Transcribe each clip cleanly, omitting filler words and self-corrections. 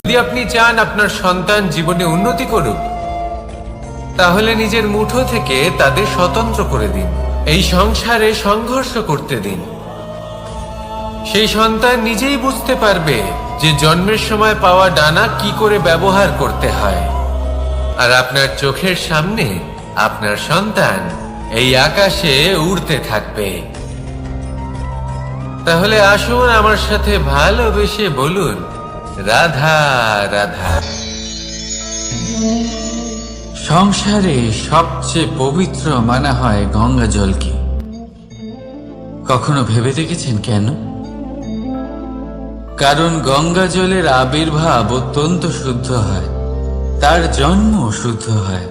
যদি আপনি চান আপনার সন্তান জীবনে উন্নতি করুক, তাহলে নিজের মুঠো থেকে তাদের স্বতন্ত্র করে দিন। এই সংসারে সংঘর্ষ করতে দিন। সেই সন্তান নিজেই বুঝতে পারবে যে জন্মের সময় পাওয়া ডানা কি করে ব্যবহার করতে হয়। আর আপনার চোখের সামনে আপনার সন্তান এই আকাশে উড়তে থাকবে। তাহলে আসুন আমার সাথে ভালোবেসে বলুন, রাধা রাধা। সংসারে সবচেয়ে পবিত্র মানা হয় গঙ্গা জলকে। কখনো ভেবে দেখেছেন কেন? কারণ গঙ্গা জলের আবির্ভাব অত্যন্ত শুদ্ধ হয়, তার জন্ম শুদ্ধ হয়,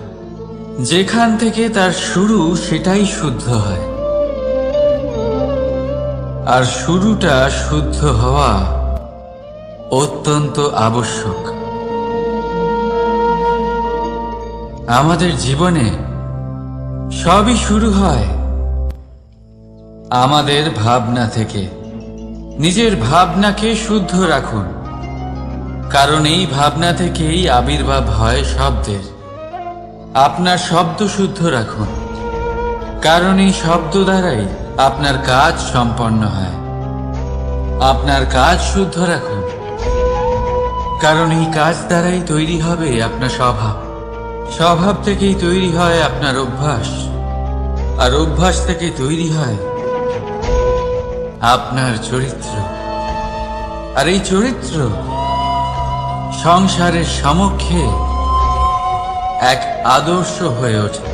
যেখান থেকে তার শুরু সেটাই শুদ্ধ হয়। আর শুরুটা শুদ্ধ হওয়া অত্যন্ত আবশ্যক। আমাদের জীবনে সবই শুরু হয় আমাদের ভাবনা থেকে। নিজের ভাবনাকে শুদ্ধ রাখুন, কারণ এই ভাবনা থেকেই আবির্ভাব হয় শব্দের। আপনার শব্দ শুদ্ধ রাখুন, কারণ এই শব্দ দ্বারাই আপনার কাজ সম্পন্ন হয়। আপনার কাজ শুদ্ধ রাখুন, কারণ এই কাজ দ্বারাই তৈরি হবে আপনার স্বভাব। স্বভাব থেকেই তৈরি হয় আপনার অভ্যাস, আর অভ্যাস থেকে তৈরি হয় আপনার চরিত্র। আর এই চরিত্র সংসারের সমক্ষে এক আদর্শ হয়ে ওঠে।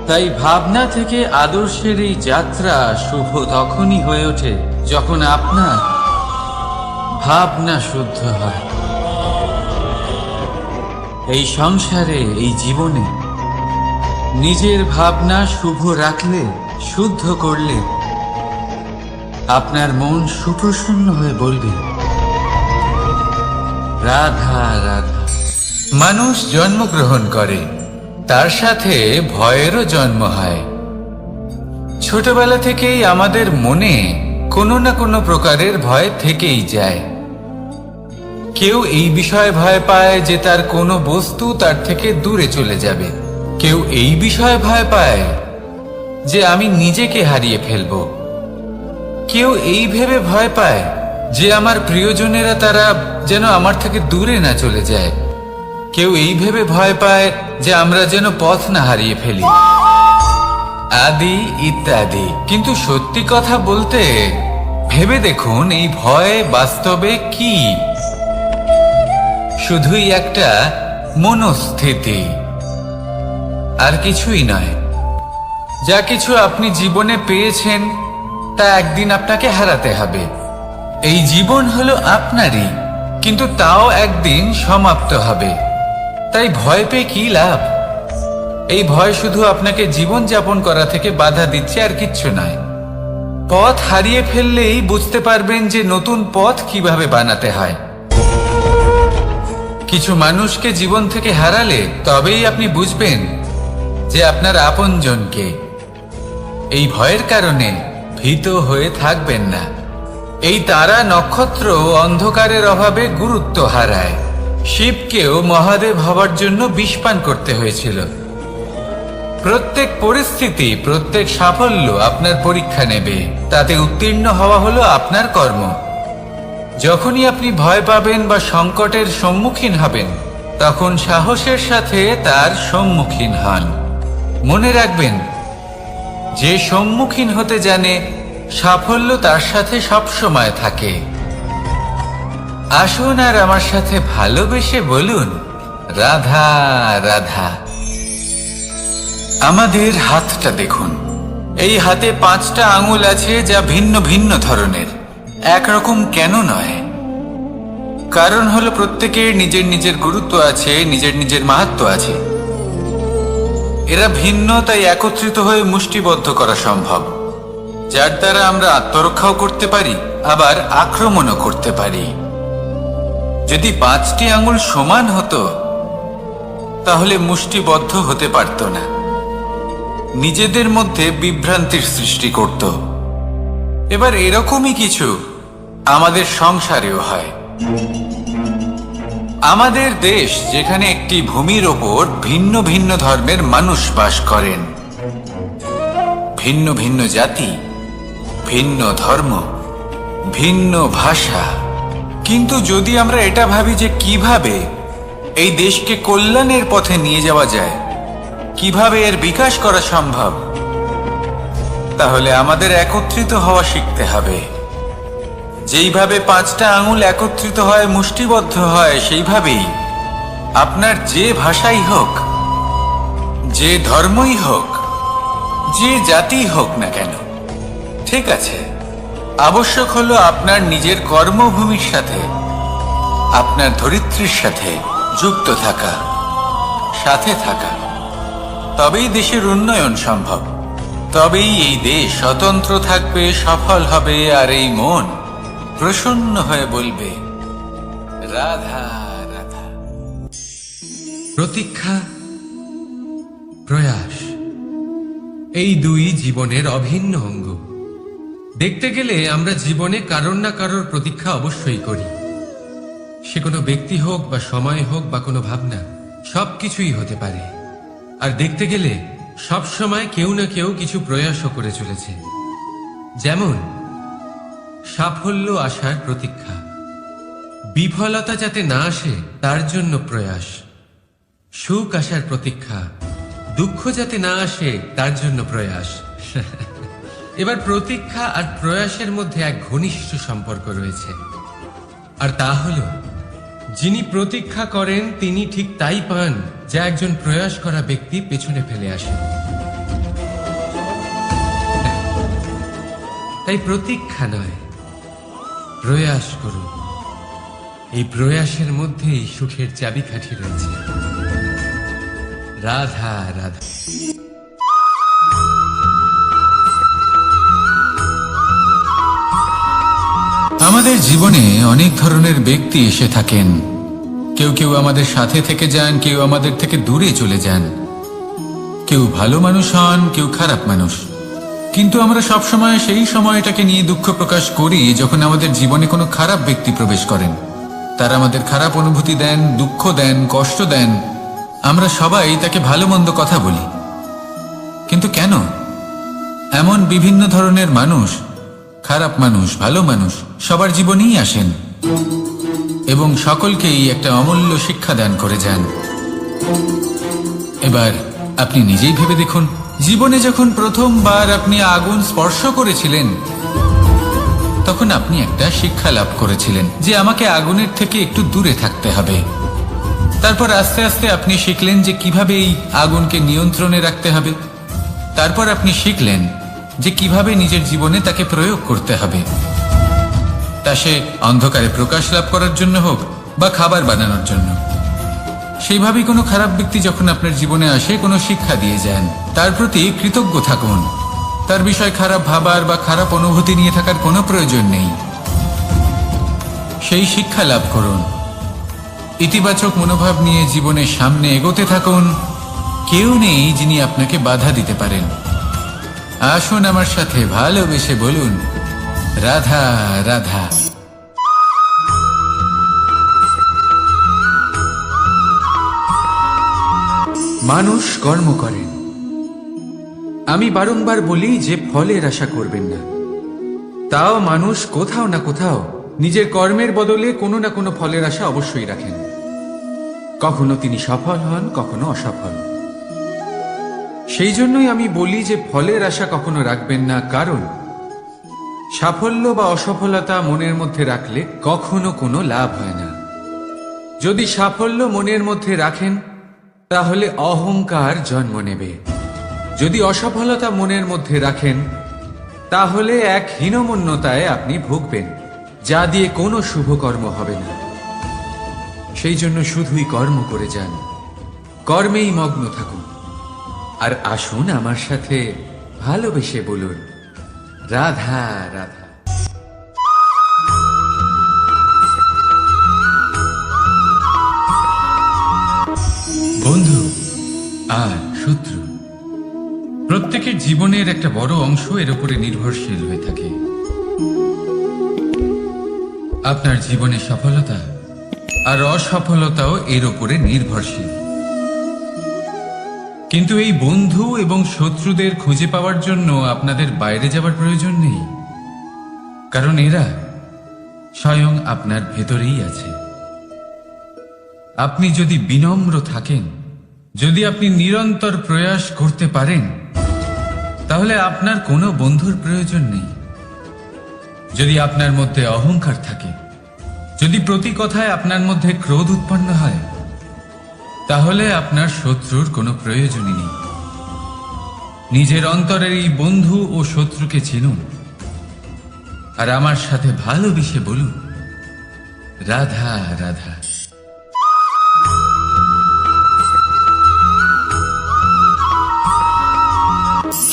তাই ভাবনা থেকে আদর্শের এই যাত্রা শুভ তখনই হয়ে ওঠে যখন আপনার ভাবনা শুদ্ধ হয়। এই সংসারে, এই জীবনে নিজের ভাবনা শুভ রাখলে, শুদ্ধ করলে আপনার মন সুপ্রসন্ন হয়ে বলবে, রাধা রাধা। মানুষ জন্মগ্রহণ করে, তার সাথে ভয়েরও জন্ম হয়। ছোটবেলা থেকেই আমাদের মনে কোনো না কোনো প্রকারের ভয় থেকেই যায়। কেউ এই বিষয়ে ভয় পায় যে তার কোনো বস্তু তার থেকে দূরে চলে যাবে। কেউ এই বিষয়ে ভয় পায় যে আমি নিজেকে হারিয়ে ফেলব। কেউ এই ভেবে ভয় পায় যে আমার প্রিয়জনেরা তারা যেন আমার থেকে দূরে না চলে যায়। কেউ এই ভেবে ভয় পায় যে আমরা যেন পথ না হারিয়ে ফেলি, আদি ইত্যাদি। কিন্তু সত্যি কথা বলতে, ভেবে দেখুন এই ভয় বাস্তবে কি? শুধুই একটা মনস্থিতি, আর কিছুই নয়। যা কিছু আপনি জীবনে পেয়েছেন তা একদিন আপনাকে হারাতে হবে। এই জীবন হলো আপনারই, কিন্তু তাও একদিন সমাপ্ত হবে। তাই ভয় পেয়ে কি লাভ? এই ভয় শুধু আপনাকে জীবন যাপন করা থেকে বাধা দিচ্ছে, আর কিচ্ছু নয়। পথ হারিয়ে ফেললেই বুঝতে পারবেন যে নতুন পথ কিভাবে বানাতে হয়। কিছু মানুষকে জীবন থেকে হারালে তবেই আপনি বুঝবেন যে আপনার আপনজনকে। এই ভয়ের কারণে ভীত হয়ে থাকবেন না। এই তারা নক্ষত্র অন্ধকারের অভাবে গুরুত্ব হারায়। শিবকেও মহাদেব হবার জন্য বিষপান করতে হয়েছিল। প্রত্যেক পরিস্থিতি, প্রত্যেক সাফল্য আপনার পরীক্ষা নেবে। তাতে উত্তীর্ণ হওয়া হলো আপনার কর্ম। যখনই আপনি ভয় পাবেন বা সংকটের সম্মুখীন হবেন, তখন সাহসের সাথে তার সম্মুখীন হন। মনে রাখবেন, যে সম্মুখীন হতে জানে, সাফল্য তার সাথে সবসময় থাকে। আসুন আর আমার সাথে ভালোবেসে বলুন, রাধা রাধা। আমাদের হাতটা দেখুন। এই হাতে 5টা আঙুল আছে, যা ভিন্ন ভিন্ন ধরনের। একরকম কেন নয়? কারণ হলো প্রত্যেকের নিজের নিজের গুরুত্ব আছে, নিজের নিজের মাহাত্ম্য আছে। এরা ভিন্ন, তাই একত্রিত হয়ে মুষ্টিবদ্ধ করা সম্ভব, যার দ্বারা আমরা আত্মরক্ষাও করতে পারি, আবার আক্রমণও করতে পারি। যদি 5টি আঙুল সমান হতো, তাহলে মুষ্টিবদ্ধ হতে পারত না, নিজেদের মধ্যে বিভ্রান্তির সৃষ্টি করত। এবার এরকমই কিছু আমাদের সংসারেও হয়। আমাদের দেশ যেখানে একটি ভূমির ওপর ভিন্ন ভিন্ন ধর্মের মানুষ বাস করেন, ভিন্ন ভিন্ন জাতি, ভিন্ন ধর্ম, ভিন্ন ভাষা। কিন্তু যদি আমরা এটা ভাবি যে কিভাবে এই দেশকে কল্যাণের পথে নিয়ে যাওয়া যায়, কিভাবে এর বিকাশ করা সম্ভব, তাহলে আমাদের একত্রিত হওয়া শিখতে হবে। যেইভাবে 5টা আঙুল একত্রিত হয়, মুষ্টিবদ্ধ হয়, সেইভাবেই আপনার যে ভাষাই হোক, যে ধর্মই হোক, যে জাতি হোক না কেন, ঠিক আছে, আবশ্যক হলো আপনার নিজের কর্মভূমির সাথে, আপনার ধরিত্রীর সাথে যুক্ত থাকা, সাথে থাকা। তবেই দেশের উন্নয়ন সম্ভব, তবেই এই দেশ স্বতন্ত্র থাকবে, সফল হবে, আর এই মন প্রসন্ন হয়ে বলবে রাধা রাধা। প্রতীক্ষা, প্রয়াস, এই দুই জীবনের অভিন্ন অঙ্গ। দেখতে গেলে আমরা জীবনে কারোর না কারোর প্রতীক্ষা অবশ্যই করি। সে কোনো ব্যক্তি হোক বা সময় হোক বা কোনো ভাবনা, সবকিছুই হতে পারে। আর দেখতে গেলে সব সময় কেউ না কেউ কিছু প্রয়াসও করে চলেছে। যেমন সাফল্য আসার প্রতীক্ষা, বিফলতা যাতে না আসে তার জন্য প্রয়াস, সুখ আসার প্রতীক্ষা, দুঃখ যাতে না আসে তার জন্য প্রয়াস। এবার প্রতীক্ষা আর প্রয়াসের মধ্যে এক ঘনিষ্ঠ সম্পর্ক রয়েছে, আর তা হলো যিনি প্রতীক্ষা করেন তিনি ঠিক তাই পান যা একজন প্রয়াস করা ব্যক্তি পেছনে ফেলে আসে। তাই প্রতীক্ষা নয়, প্রয়াস করুন। এই প্রয়াসের মধ্যেই সুখের চাবিকাঠি রয়েছে। রাধা রাধা। আমাদের জীবনে অনেক ধরনের ব্যক্তি এসে থাকেন। কেউ কেউ আমাদের সাথে থেকে যান, কেউ আমাদের থেকে দূরে চলে যান। কেউ ভালো মানুষ হন, কেউ খারাপ মানুষ। কিন্তু আমরা সবসময় সেই সময়টাকে নিয়ে দুঃখ প্রকাশ করি যখন আমাদের জীবনে কোনো খারাপ ব্যক্তি প্রবেশ করেন। তারা আমাদের খারাপ অনুভূতি দেন, দুঃখ দেন, কষ্ট দেন। আমরা সবাই তাকে ভালো মন্দ কথা বলি। কিন্তু কেন? এমন বিভিন্ন ধরনের মানুষ, খারাপ মানুষ, ভালো মানুষ, সবার জীবনেই আসেন এবং সকলকেই একটা অমূল্য শিক্ষা দান করে যান। এবার আপনি নিজেই ভেবে দেখুন, জীবনে যখন প্রথমবার আপনি আগুন স্পর্শ করেছিলেন, তখন আপনি একটা শিক্ষা লাভ করেছিলেন যে আমাকে আগুনের থেকে একটু দূরে থাকতে হবে। তারপর আস্তে আস্তে আপনি শিখলেন যে কিভাবে এই আগুনকে নিয়ন্ত্রণে রাখতে হবে। তারপর আপনি শিখলেন যে কিভাবে নিজের জীবনে তাকে প্রয়োগ করতে হবে, তা সে অন্ধকারে প্রকাশ লাভ করার জন্য হোক বা খাবার বানানোর জন্য। সেইভাবেই কোনো খারাপ ব্যক্তি যখন আপনার জীবনে আসে, কোনো শিক্ষা দিয়ে যান, তার প্রতি কৃতজ্ঞ থাকুন। তার বিষয় খারাপ ভাবার বা খারাপ অনুভূতি নিয়ে থাকার কোনো প্রয়োজন নেই। সেই শিক্ষা লাভ করুন, ইতিবাচক মনোভাব নিয়ে জীবনের সামনে এগোতে থাকুন। কেউ নেই যিনি আপনাকে বাধা দিতে পারেন। আসুন আমার সাথে ভালোবেসে বলুন রাধা রাধা। মানুষ কর্ম করেন। আমি বারংবার বলি যে ফলের আশা করবেন না। তাও মানুষ কোথাও না কোথাও নিজের কর্মের বদলে কোনো না কোনো ফলের আশা অবশ্যই রাখেন। কখনো তিনি সফল হন, কখনো অসফল। সেই জন্যই আমি বলি যে ফলের আশা কখনো রাখবেন না, কারণ সাফল্য বা অসফলতা মনের মধ্যে রাখলে কখনো কোনো লাভ হয় না। যদি সাফল্য মনের মধ্যে রাখেন তাহলে অহংকার জন্ম নেবে। যদি অসফলতা মনের মধ্যে রাখেন তাহলে এক হীনমন্যতায় আপনি ভুগবেন, যা দিয়ে কোনো শুভ কর্ম হবে না। সেই জন্য শুধুই কর্ম করে যান, কর্মেই মগ্ন থাকুন। আর আসুন আমার সাথে ভালোবেসে বলুন রাধা রাধা। বন্ধু আর শত্রু, প্রত্যেকের জীবনের একটা বড় অংশ এর উপরে নির্ভরশীল হয়ে থাকে। আপনার জীবনে সফলতা আর অসফলতাও এর উপরে নির্ভরশীল। কিন্তু এই বন্ধু এবং শত্রুদের খুঁজে পাওয়ার জন্য আপনাদের বাইরে যাবার প্রয়োজন নেই, কারণ এরা স্বয়ং আপনার ভেতরেই আছে। আপনি যদি বিনম্র থাকেন, যদি আপনি নিরন্তর প্রয়াস করতে পারেন, তাহলে আপনার কোনো বন্ধুর প্রয়োজন নেই। যদি আপনার মধ্যে অহংকার থাকে, যদি প্রতি কথায় আপনার মধ্যে ক্রোধ উৎপন্ন হয়, তাহলে আপনার শত্রুর কোনো প্রয়োজনই নেই। নিজের অন্তরের এই বন্ধু ও শত্রুকে চিনুন, আর আমার সাথে ভালোবেসে বলুন, রাধা রাধা।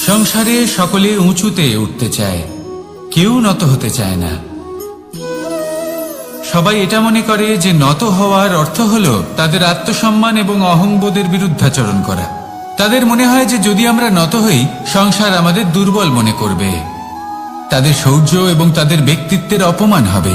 সংসারে সকলে উঁচুতে উঠতে চায়, কেউ নত হতে চায় না। সবাই এটা মনে করে যে নত হওয়ার অর্থ হলো তাদের আত্মসম্মান এবং অহংবোধের বিরুদ্ধাচরণ করা। তাদের মনে হয় যে যদি আমরা নত হই, সংসার আমাদের দুর্বল মনে করবে, তাদের শৌর্য এবং তাদের ব্যক্তিত্বের অপমান হবে।